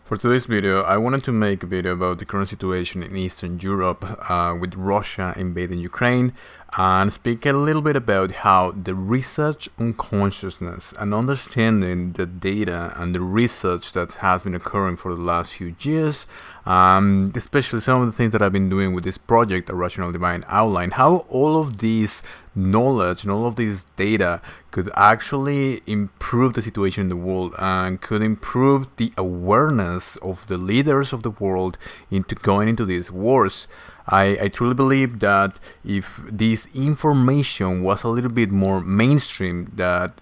For today's video, I wanted to make a video about the current situation in Eastern Europe with Russia invading Ukraine and speak a little bit about how the research on consciousness and understanding the data and the research that has been occurring for the last few years, especially some of the things that I've been doing with this project, A Rational Divine Outline, how all of these knowledge and all of this data could actually improve the situation in the world and could improve the awareness of the leaders of the world into going into these wars. I truly believe that if this information was a little bit more mainstream, that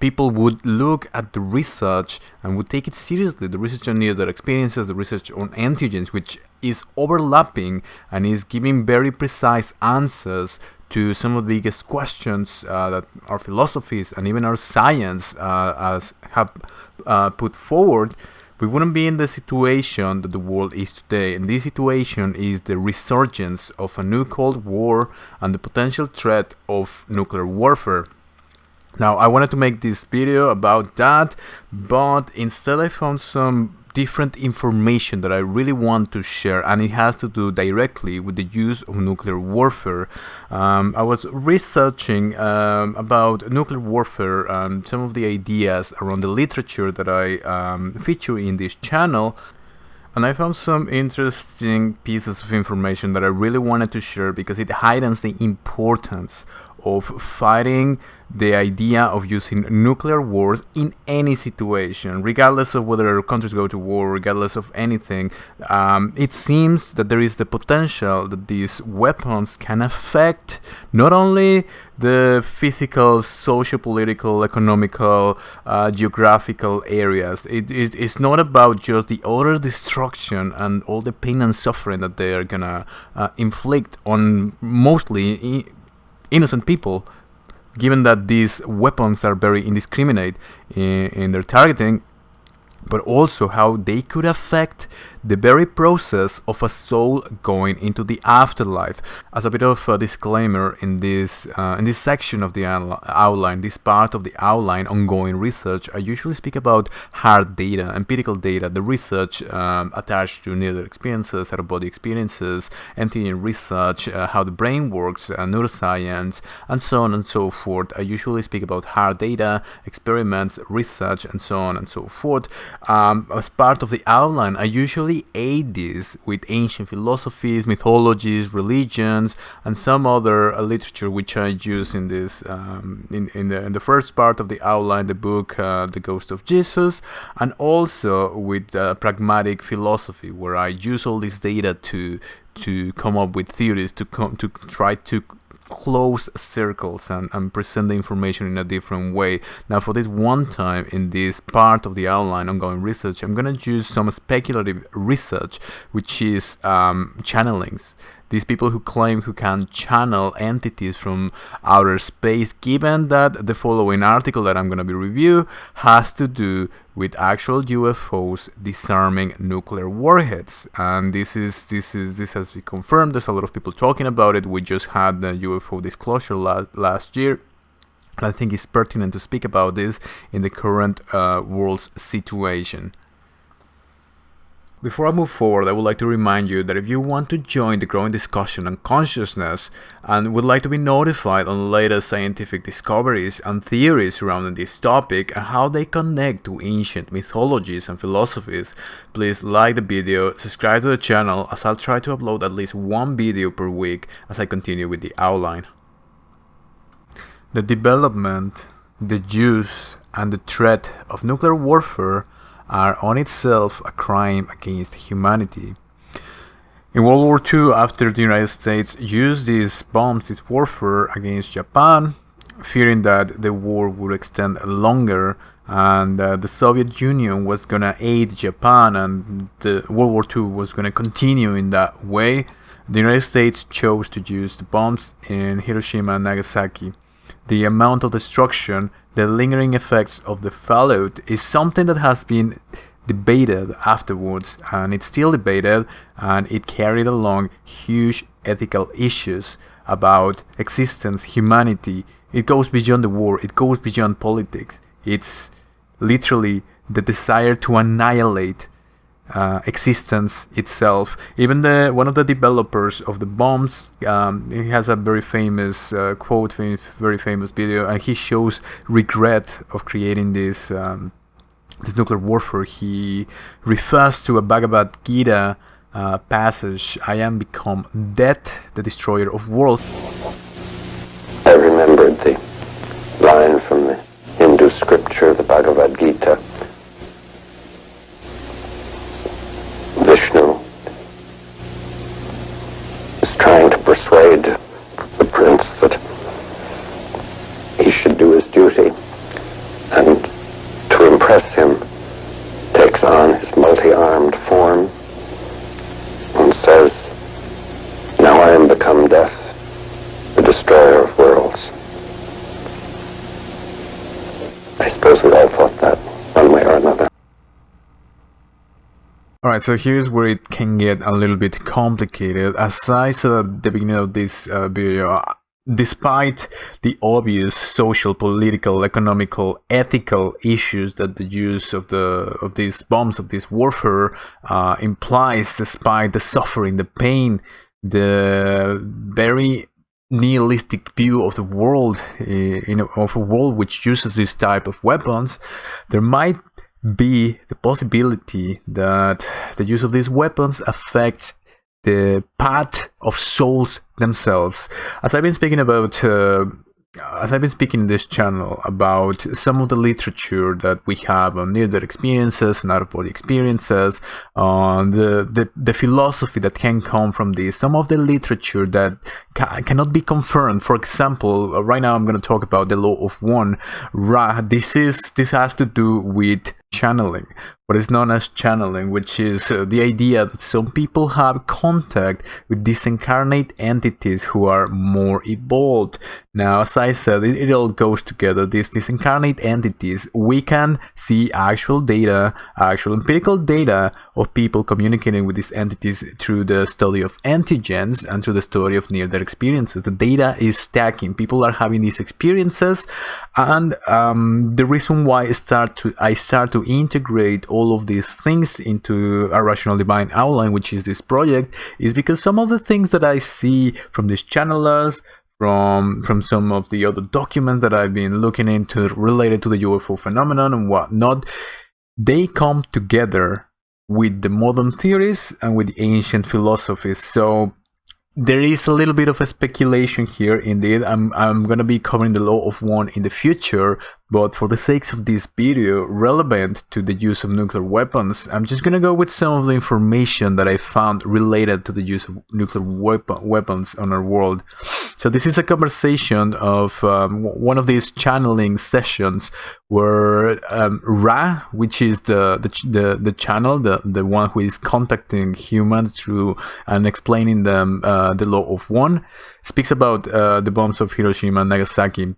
people would look at the research and would take it seriously, the research on near-death experiences, the research on entheogens, which is overlapping and is giving very precise answers to some of the biggest questions that our philosophies and even our science have put forward. We wouldn't be in the situation that the world is today. And this situation is the resurgence of a new Cold War and the potential threat of nuclear warfare. Now, I wanted to make this video about that, but instead I found some different information that I really want to share, and it has to do directly with the use of nuclear warfare. I was researching about nuclear warfare and some of the ideas around the literature that I feature in this channel. And I found some interesting pieces of information that I really wanted to share because it heightens the importance of fighting the idea of using nuclear wars in any situation, regardless of whether countries go to war, regardless of anything. It seems that there is the potential that these weapons can affect not only the physical, socio-political, economical, geographical areas. It's not about just the utter destruction and all the pain and suffering that they are gonna inflict on mostly innocent people, given that these weapons are very indiscriminate in their targeting, but also how they could affect the very process of a soul going into the afterlife. As a bit of a disclaimer, in this section of the outline, this part of the outline, ongoing research, I usually speak about hard data, empirical data, the research attached to near-death experiences, out-of-body experiences, entheogen research, how the brain works, neuroscience, and so on and so forth. I usually speak about hard data, experiments, research, and so on and so forth. As part of the outline, I usually aid this with ancient philosophies, mythologies, religions, and some other literature which I use in this in the first part of the outline, the book The Ghost of Jesus, and also with pragmatic philosophy, where I use all this data to come up with theories, to try to close circles and present the information in a different way. Now, for this one time in this part of the outline, ongoing research, I'm going to use some speculative research, which is channelings. These people who claim who can channel entities from outer space, given that the following article that I'm going to be reviewing has to do with actual UFOs disarming nuclear warheads. And this has been confirmed. There's a lot of people talking about it. We just had the UFO disclosure last year. And I think it's pertinent to speak about this in the current world's situation. Before I move forward, I would like to remind you that if you want to join the growing discussion on consciousness and would like to be notified on the latest scientific discoveries and theories surrounding this topic and how they connect to ancient mythologies and philosophies, please like the video, subscribe to the channel, as I'll try to upload at least one video per week as I continue with the outline. The development, the use, and the threat of nuclear warfare are on itself a crime against humanity. In World War II, after the United States used these bombs, this warfare against Japan, fearing that the war would extend longer and the Soviet Union was going to aid Japan and the World War II was going to continue in that way, the United States chose to use the bombs in Hiroshima and Nagasaki. The amount of destruction, the lingering effects of the fallout is something that has been debated afterwards, and it's still debated, and it carried along huge ethical issues about existence, humanity. It goes beyond the war, it goes beyond politics. It's literally the desire to annihilate existence itself. Even one of the developers of the bombs, he has a very famous quote, very famous video, and he shows regret of creating this nuclear warfare. He refers to a Bhagavad Gita passage, "I am become death, the destroyer of worlds." I remembered the line from the Hindu scripture, the Bhagavad Gita. Vishnu is trying to persuade the prince that he should do his duty, and to impress him takes on his multi-armed form and says, "Now I am become death, the destroyer of worlds." I suppose we all thought that one way or another. Alright, so here's where it can get a little bit complicated. As I said at the beginning of this video, despite the obvious social, political, economical, ethical issues that the use of these bombs, of this warfare implies, despite the suffering, the pain, the very nihilistic view of the world, of a world which uses this type of weapons, there might be the possibility that the use of these weapons affects the path of souls themselves. As I've been speaking in this channel about some of the literature that we have on near-death experiences and out-of-body experiences, on the philosophy that can come from this, some of the literature that cannot be confirmed. For example, right now I'm going to talk about the law of one. This has to do with channeling, what is known as channeling, which is the idea that some people have contact with disincarnate entities who are more evolved. Now, as I said, it all goes together. These disincarnate entities, we can see actual data, actual empirical data of people communicating with these entities through the study of antigens and through the study of near-death experiences. The data is stacking. People are having these experiences, and the reason why I start to integrate all of these things into a rational divine outline, which is this project, is because some of the things that I see from these channelers, from some of the other documents that I've been looking into related to the UFO phenomenon and whatnot, they come together with the modern theories and with the ancient philosophies. So there is a little bit of a speculation here. Indeed, I'm going to be covering the law of one in the future, but for the sakes of this video relevant to the use of nuclear weapons, I'm just going to go with some of the information that I found related to the use of nuclear weapons on our world. So this is a conversation of one of these channeling sessions where Ra, which is the channel, the one who is contacting humans through and explaining them the law of one, speaks about the bombs of Hiroshima and Nagasaki.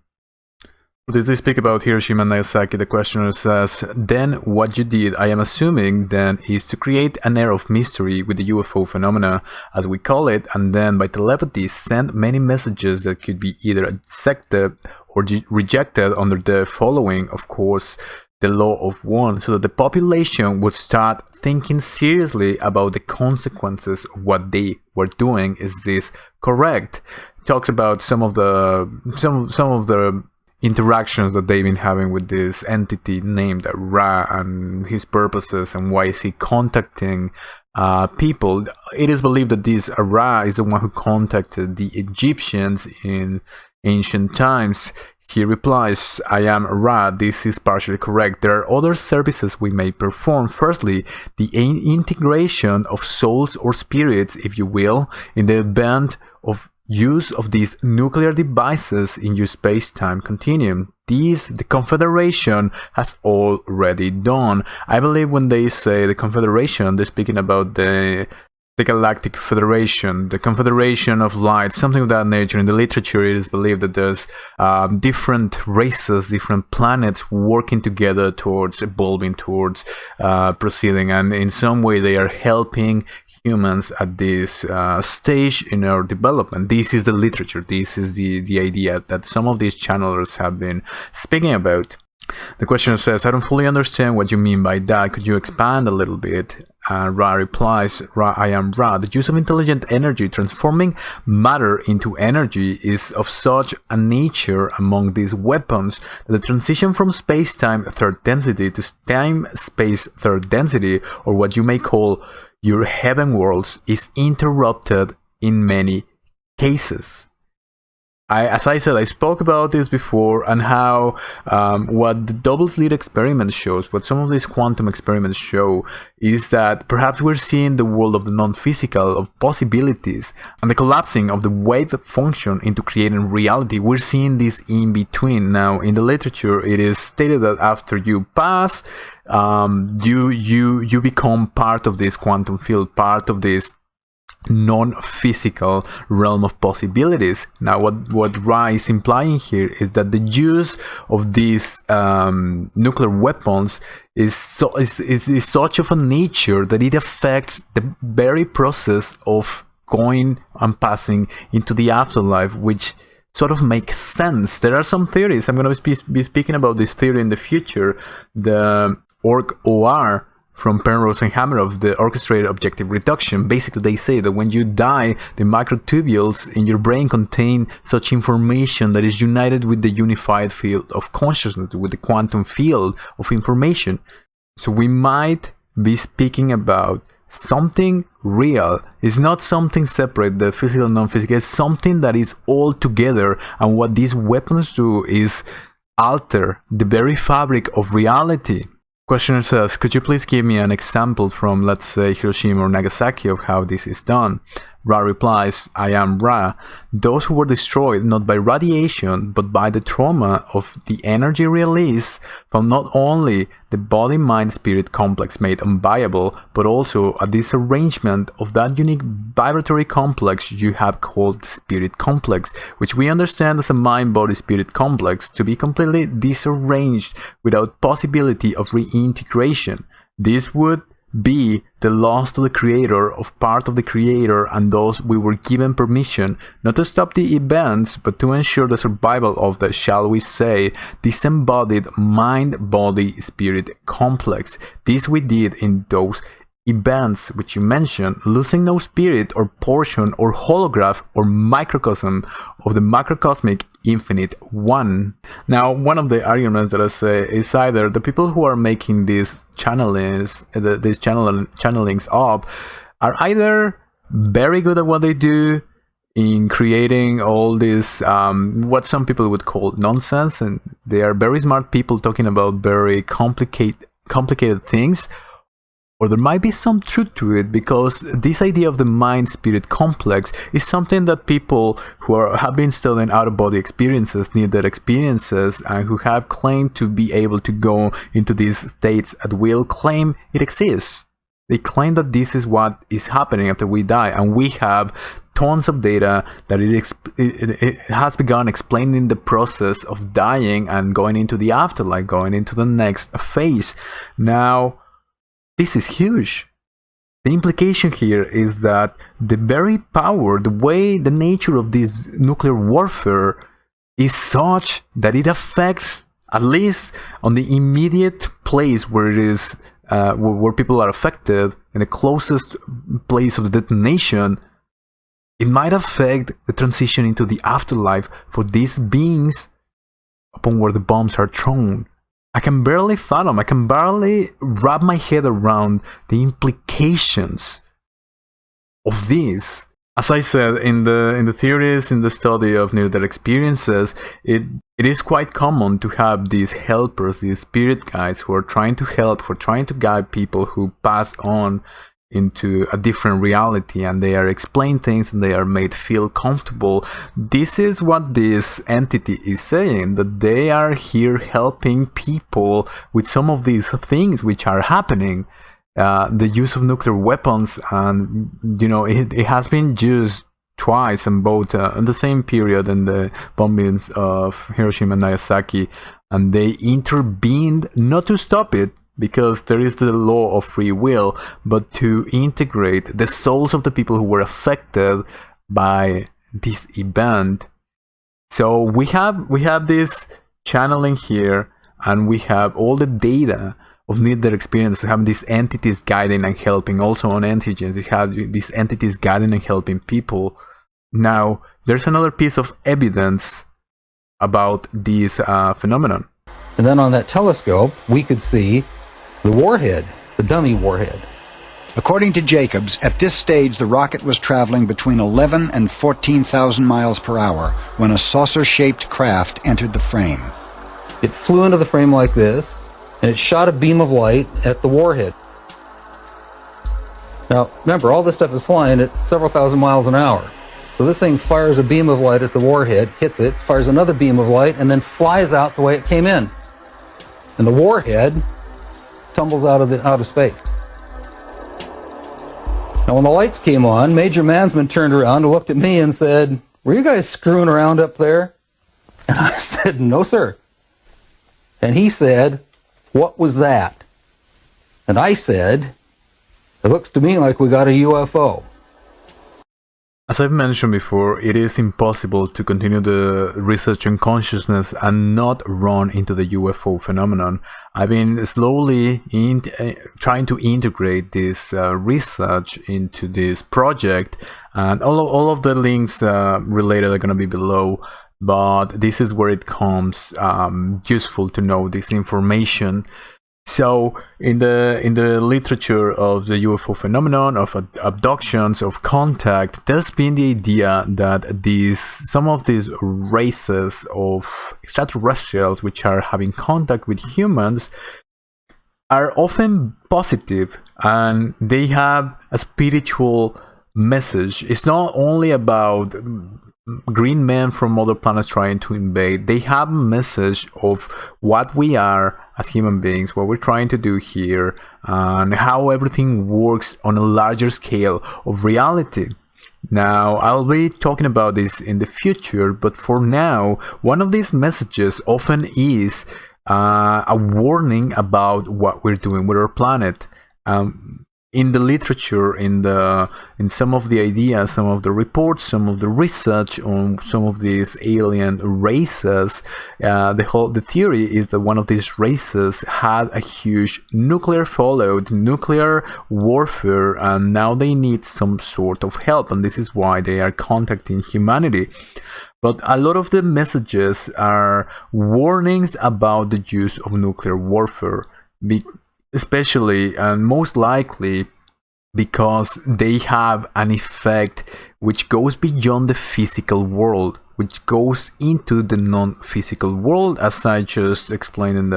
As they speak about Hiroshima and Nagasaki, the questioner says, "Then what you did, I am assuming, then is to create an air of mystery with the UFO phenomena, as we call it, and then by telepathy send many messages that could be either accepted or rejected under the following, of course, the law of one, so that the population would start thinking seriously about the consequences of what they were doing. Is this correct?" Talks about some of the interactions that they've been having with this entity named Ra and his purposes and why is he contacting people. It is believed that this Ra is the one who contacted the Egyptians in ancient times. He replies, "I am Ra. This is partially correct. There are other services we may perform. Firstly, the integration of souls or spirits, if you will, in the event of use of these nuclear devices in your space-time continuum. These the Confederation has already done." I believe when they say the Confederation, they're speaking about the Galactic Federation, the Confederation of Light, something of that nature. In the literature, it is believed that there's different races, different planets working together towards evolving, towards proceeding, and in some way they are helping humans at this stage in our development. This is the literature, this is the idea that some of these channelers have been speaking about. The questioner says, "I don't fully understand what you mean by that. Could you expand a little bit?" Ra replies, I am Ra. The use of intelligent energy transforming matter into energy is of such a nature among these weapons that the transition from space-time third density to time-space third density, or what you may call your heaven worlds, is interrupted in many cases. As I said, I spoke about this before, and how what the double slit experiment shows, what some of these quantum experiments show, is that perhaps we're seeing the world of the non-physical, of possibilities, and the collapsing of the wave function into creating reality. We're seeing this in between. Now, in the literature, it is stated that after you pass, you become part of this quantum field, part of this non-physical realm of possibilities. Now, what Ra is implying here is that the use of these nuclear weapons is such of a nature that it affects the very process of going and passing into the afterlife, which sort of makes sense. There are some theories. I'm going to be speaking about this theory in the future. The OR from Penrose and Hameroff, the orchestrated objective reduction. Basically, they say that when you die, the microtubules in your brain contain such information that is united with the unified field of consciousness, with the quantum field of information. So we might be speaking about something real. It's not something separate, the physical and non-physical. It's something that is all together. And what these weapons do is alter the very fabric of reality. Questioner says, could you please give me an example from, let's say, Hiroshima or Nagasaki of how this is done? Ra replies, I am Ra. Those who were destroyed not by radiation, but by the trauma of the energy release, found not only the body-mind-spirit complex made unviable, but also a disarrangement of that unique vibratory complex you have called the spirit complex, which we understand as a mind-body-spirit complex to be completely disarranged without possibility of reintegration. This would be the loss to the creator of part of the creator, and thus we were given permission not to stop the events, but to ensure the survival of the, shall we say, disembodied mind-body-spirit complex. This we did in those events which you mentioned, losing no spirit or portion or holograph or microcosm of the macrocosmic infinite one. Now, one of the arguments that I say is either the people who are making these channelings, channelings up, are either very good at what they do in creating all this, what some people would call nonsense, and they are very smart people talking about very complicated things, or there might be some truth to it, because this idea of the mind-spirit complex is something that people who have been studying out-of-body experiences, near-death experiences, and who have claimed to be able to go into these states at will, claim it exists. They claim that this is what is happening after we die, and we have tons of data that it has begun explaining the process of dying and going into the afterlife, going into the next phase. Now, this is huge. The implication here is that the very power, the way, the nature of this nuclear warfare is such that it affects, at least on the immediate place where it is, where people are affected, in the closest place of the detonation, it might affect the transition into the afterlife for these beings upon where the bombs are thrown. I can barely fathom, I can barely wrap my head around the implications of this. As I said, in the theories, in the study of near-death experiences, it is quite common to have these helpers, these spirit guides who are trying to help, who are trying to guide people who pass on into a different reality, and they are explained things and they are made feel comfortable. This is what this entity is saying, that they are here helping people with some of these things which are happening. The use of nuclear weapons, and it has been used twice in both in the same period in the bombings of Hiroshima and Nagasaki, and they intervened not to stop it, because there is the law of free will, but to integrate the souls of the people who were affected by this event. So we have this channeling here, and we have all the data of near-death experience, having these entities guiding and helping. Also on antigens, you have these entities guiding and helping people. Now, there's another piece of evidence about this phenomenon. And then on that telescope, we could see the warhead, the dummy warhead. According to Jacobs, at this stage the rocket was traveling between 11 and 14,000 miles per hour when a saucer-shaped craft entered the frame. It flew into the frame like this, and it shot a beam of light at the warhead. Now, remember, all this stuff is flying at several thousand miles an hour. So this thing fires a beam of light at the warhead, hits it, fires another beam of light, and then flies out the way it came in. And the warhead tumbles out of space. Now, when the lights came on, Major Mansman turned around and looked at me and said, "Were you guys screwing around up there?" And I said, "No, sir." And he said, "What was that?" And I said, "It looks to me like we got a UFO." As I've mentioned before, it is impossible to continue the research on consciousness and not run into the UFO phenomenon. I've been slowly trying to integrate this research into this project, and all of the links related are going to be below. But this is where it comes useful to know this information. So in the literature of the UFO phenomenon, of abductions, of contact, there's been the idea that some of these races of extraterrestrials which are having contact with humans are often positive, and they have a spiritual message. It's not only about green men from other planets trying to invade. They have a message of what we are as human beings, what we're trying to do here, and how everything works on a larger scale of reality. Now, I'll be talking about this in the future, but for now, one of these messages often is a warning about what we're doing with our planet. In the literature, in some of the ideas, some of the reports, some of the research on some of these alien races, the theory is that one of these races had a huge nuclear fallout, nuclear warfare, and now they need some sort of help, and this is why they are contacting humanity. But a lot of the messages are warnings about the use of nuclear warfare, especially and most likely because they have an effect which goes beyond the physical world, which goes into the non-physical world, as I just explained in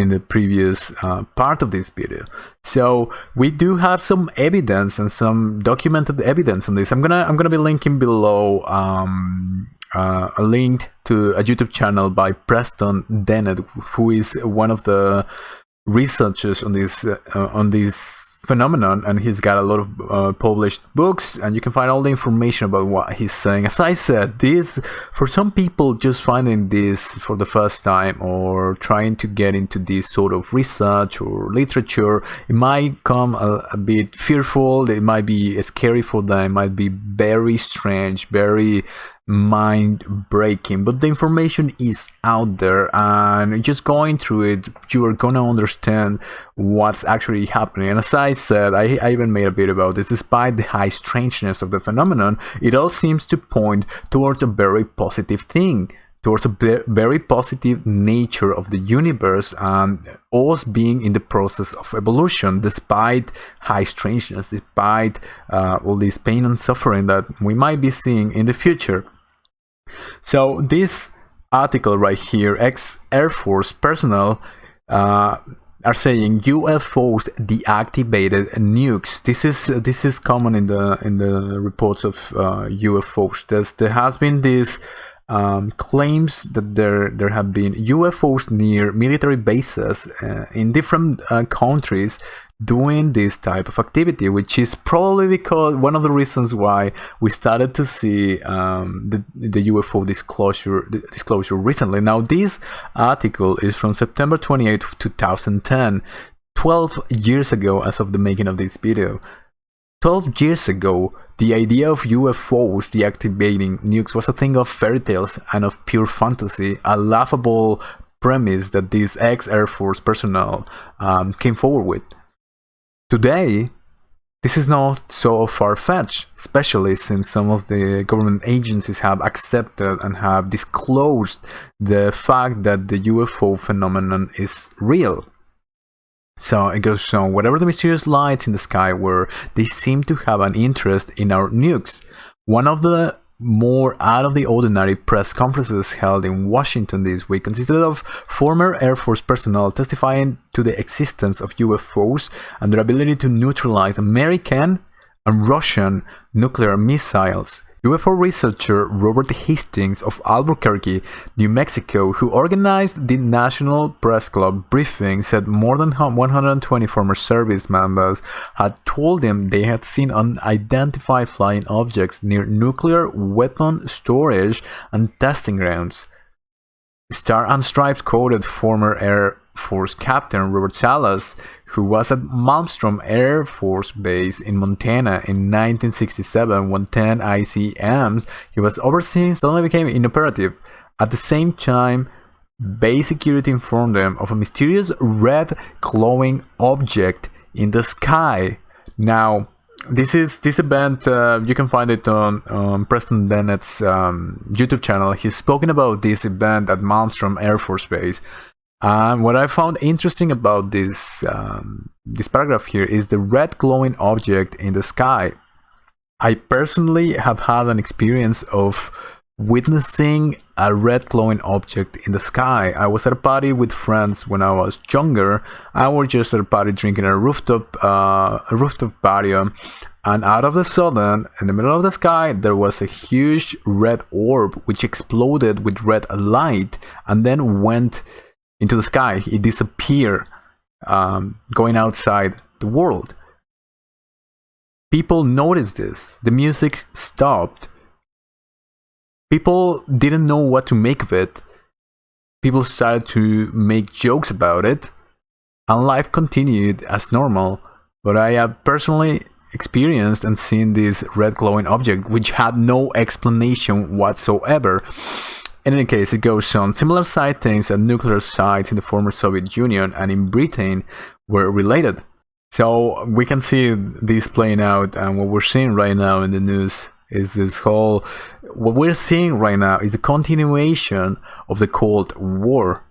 the previous part of this video. So we do have some evidence and some documented evidence on this. I'm gonna be linking below a link to a YouTube channel by Preston Dennett, who is one of the researchers on this phenomenon, and he's got a lot of published books, and you can find all the information about what he's saying. As I said, this, for some people just finding this for the first time or trying to get into this sort of research or literature, it might come a bit fearful, it might be scary for them, it might be very strange, very mind-breaking, but the information is out there, and just going through it, you are gonna understand what's actually happening. And as I said, I even made a bit about this. Despite the high strangeness of the phenomenon, it all seems to point towards a very positive thing, towards a very positive nature of the universe and us being in the process of evolution, despite high strangeness, despite all this pain and suffering that we might be seeing in the future. So this article right here, ex-Air Force personnel are saying UFOs deactivated nukes. This is common in the reports of UFOs. There has been this claims that there have been UFOs near military bases in different countries doing this type of activity, which is probably because one of the reasons why we started to see the UFO disclosure recently. Now, this article is from September 28th of 2010, 12 years ago as of the making of this video. 12 years ago, the idea of UFOs deactivating nukes was a thing of fairy tales and of pure fantasy, a laughable premise that these ex-Air Force personnel came forward with. Today, this is not so far-fetched, especially since some of the government agencies have accepted and have disclosed the fact that the UFO phenomenon is real. So it goes on, whatever the mysterious lights in the sky were, they seem to have an interest in our nukes. One of the more out-of-the-ordinary press conferences held in Washington this week consisted of former Air Force personnel testifying to the existence of UFOs and their ability to neutralize American and Russian nuclear missiles. UFO researcher Robert Hastings of Albuquerque, New Mexico, who organized the National Press Club briefing, said more than 120 former service members had told him they had seen unidentified flying objects near nuclear weapon storage and testing grounds. Star and Stripes quoted former Air Force Captain Robert Salas, who was at Malmstrom Air Force Base in Montana in 1967 when 10 ICMs he was overseeing suddenly became inoperative. At the same time, base security informed them of a mysterious red glowing object in the sky. Now, this event, you can find it on Preston Dennett's YouTube channel. He's spoken about this event at Malmstrom Air Force Base. And what I found interesting about this paragraph here is the red glowing object in the sky. I personally have had an experience of witnessing a red glowing object in the sky. I was at a party with friends when I was younger. I was just at a party drinking a rooftop patio, and out of the sudden, in the middle of the sky, there was a huge red orb which exploded with red light and then went into the sky. It disappeared, going outside the world. People noticed this. The music stopped. People didn't know what to make of it. People started to make jokes about it, and life continued as normal. But I have personally experienced and seen this red glowing object, which had no explanation whatsoever. In any case, it goes on. Similar sightings at nuclear sites in the former Soviet Union and in Britain were related. So we can see this playing out, and what we're seeing right now in the news is what we're seeing right now is the continuation of the Cold War.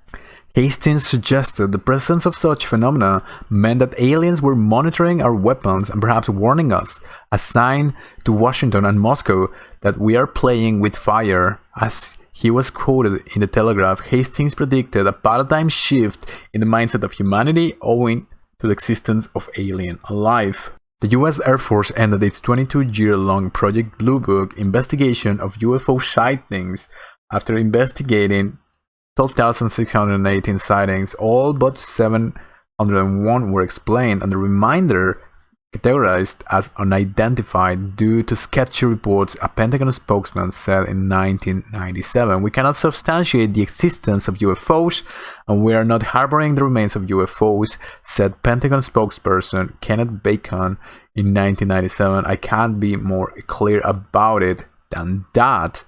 Hastings suggested the presence of such phenomena meant that aliens were monitoring our weapons and perhaps warning us, a sign to Washington and Moscow that we are playing with fire. As he was quoted in the Telegraph, Hastings predicted a paradigm shift in the mindset of humanity owing to the existence of alien life. The U.S. Air Force ended its 22-year-long Project Blue Book investigation of UFO sightings after investigating 12,618 sightings. All but 701 were explained, and the remainder categorized as unidentified due to sketchy reports, a Pentagon spokesman said in 1997. We cannot substantiate the existence of UFOs, and we are not harboring the remains of UFOs, said Pentagon spokesperson Kenneth Bacon in 1997. I can't be more clear about it than that.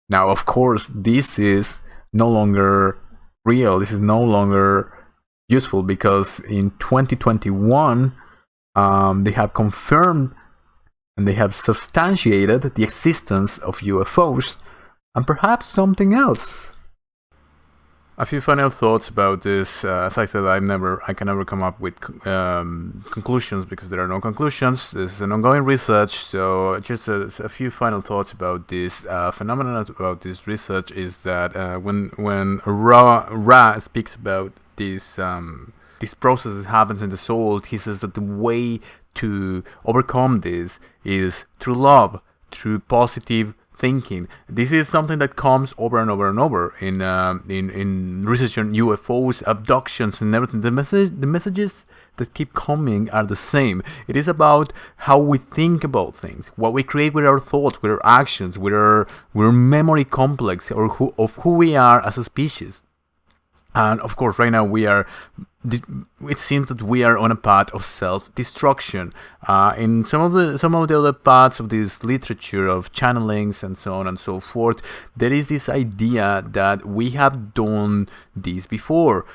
Now, of course, this is no longer real. This is no longer useful because in 2021, they have confirmed and they have substantiated the existence of UFOs and perhaps something else. A few final thoughts about this. As I said, I can never come up with conclusions because there are no conclusions. This is an ongoing research, so just a few final thoughts about this phenomenon, about this research, is that when Ra speaks about this process that happens in the soul, he says that the way to overcome this is through love, through positive thinking. This is something that comes over and over and over in research on UFOs, abductions, and everything. The messages that keep coming are the same. It is about how we think about things, what we create with our thoughts, with our actions, with our memory complex, or of who we are as a species. And of course, right now it seems that we are on a path of self-destruction. In some of the other parts of this literature of channelings and so on and so forth, there is this idea that we have done this before.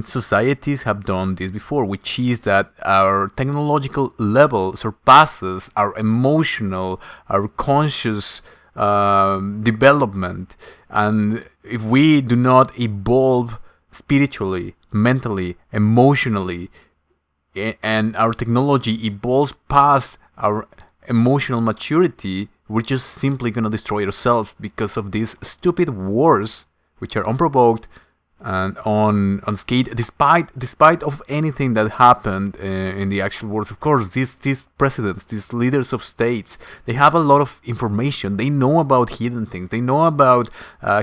Societies have done this before, which is that our technological level surpasses our emotional, our conscious development, and if we do not evolve spiritually, mentally, emotionally, and our technology evolves past our emotional maturity, we're just simply gonna destroy ourselves because of these stupid wars, which are unprovoked and unscathed, despite of anything that happened in the actual wars. Of course, these presidents, these leaders of states, they have a lot of information. They know about hidden things. They know about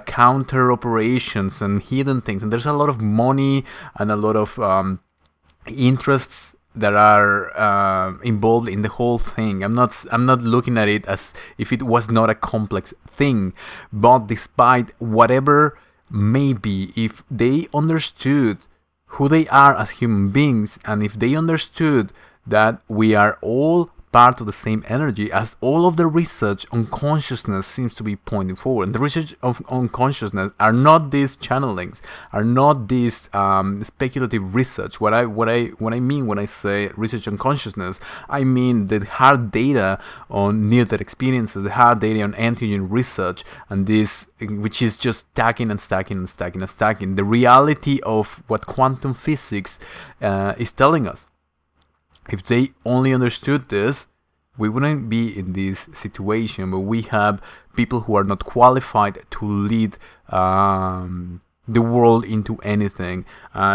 counter operations and hidden things. And there's a lot of money and a lot of interests that are involved in the whole thing. I'm not looking at it as if it was not a complex thing, but despite whatever maybe, if they understood who they are as human beings, and if they understood that we are all part of the same energy, as all of the research on consciousness seems to be pointing forward. And the research on consciousness are not these channelings, are not this speculative research. What I mean when I say research on consciousness, I mean the hard data on near-death experiences, the hard data on antigen research, and this, which is just stacking and stacking and stacking and stacking. The reality of what quantum physics is telling us. If they only understood this, we wouldn't be in this situation, but we have people who are not qualified to lead the world into anything.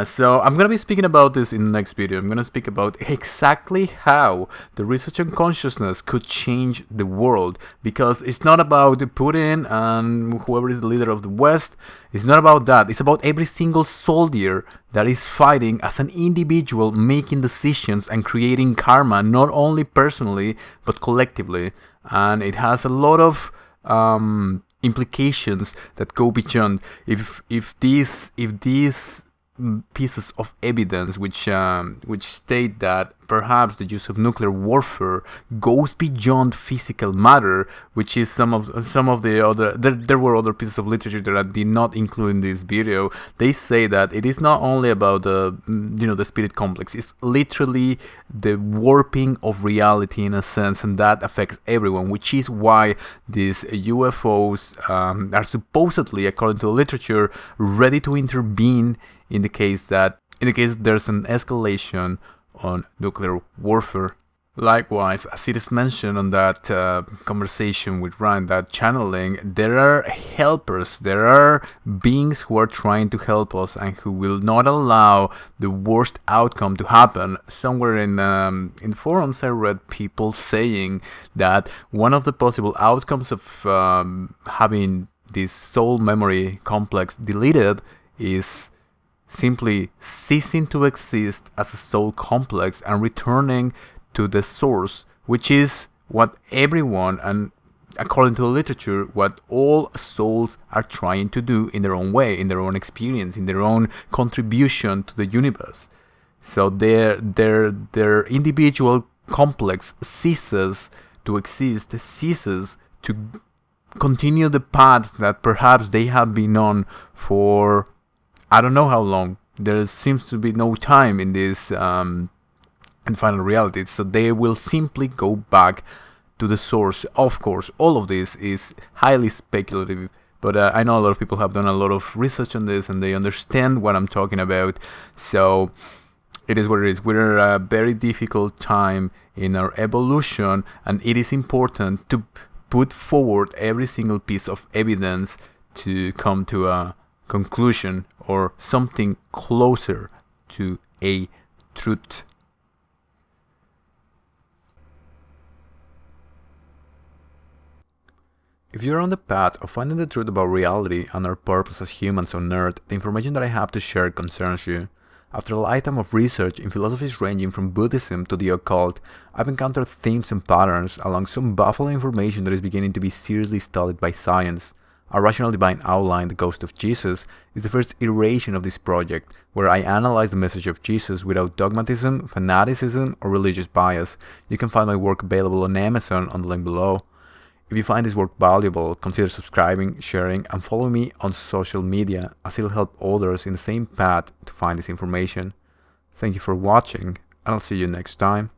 So I'm going to be speaking about this in the next video. I'm going to speak about exactly how the research on consciousness could change the world, because it's not about Putin and whoever is the leader of the West. It's not about that. It's about every single soldier that is fighting as an individual, making decisions and creating karma, not only personally but collectively. And it has a lot of implications that go beyond. If these pieces of evidence which state that perhaps the use of nuclear warfare goes beyond physical matter, which is some of the other, there were other pieces of literature that I did not include in this video. They say that it is not only about the spirit complex, it's literally the warping of reality in a sense, and that affects everyone, which is why these UFOs are supposedly, according to the literature, ready to intervene in the case there's an escalation on nuclear warfare. Likewise, as it is mentioned on that conversation with Ryan, that channeling, there are helpers, there are beings who are trying to help us and who will not allow the worst outcome to happen. Somewhere in forums I read people saying that one of the possible outcomes of having this soul memory complex deleted is simply ceasing to exist as a soul complex and returning to the source, which is what everyone, and according to the literature, what all souls are trying to do in their own way, in their own experience, in their own contribution to the universe. So their individual complex ceases to exist, ceases to continue the path that perhaps they have been on for I don't know how long. There seems to be no time in this in final reality, so they will simply go back to the source. Of course, all of this is highly speculative, but I know a lot of people have done a lot of research on this and they understand what I'm talking about. So it is what it is. We're at a very difficult time in our evolution, and it is important to put forward every single piece of evidence to come to a conclusion or something closer to a truth. If you're on the path of finding the truth about reality and our purpose as humans on Earth, the information that I have to share concerns you. After a lifetime of research in philosophies ranging from Buddhism to the occult, I've encountered themes and patterns along some baffling information that is beginning to be seriously studied by science. A Rational Divine Outline, The Ghost of Jesus, is the first iteration of this project, where I analyze the message of Jesus without dogmatism, fanaticism, or religious bias. You can find my work available on Amazon on the link below. If you find this work valuable, consider subscribing, sharing, and following me on social media, as it'll help others in the same path to find this information. Thank you for watching, and I'll see you next time.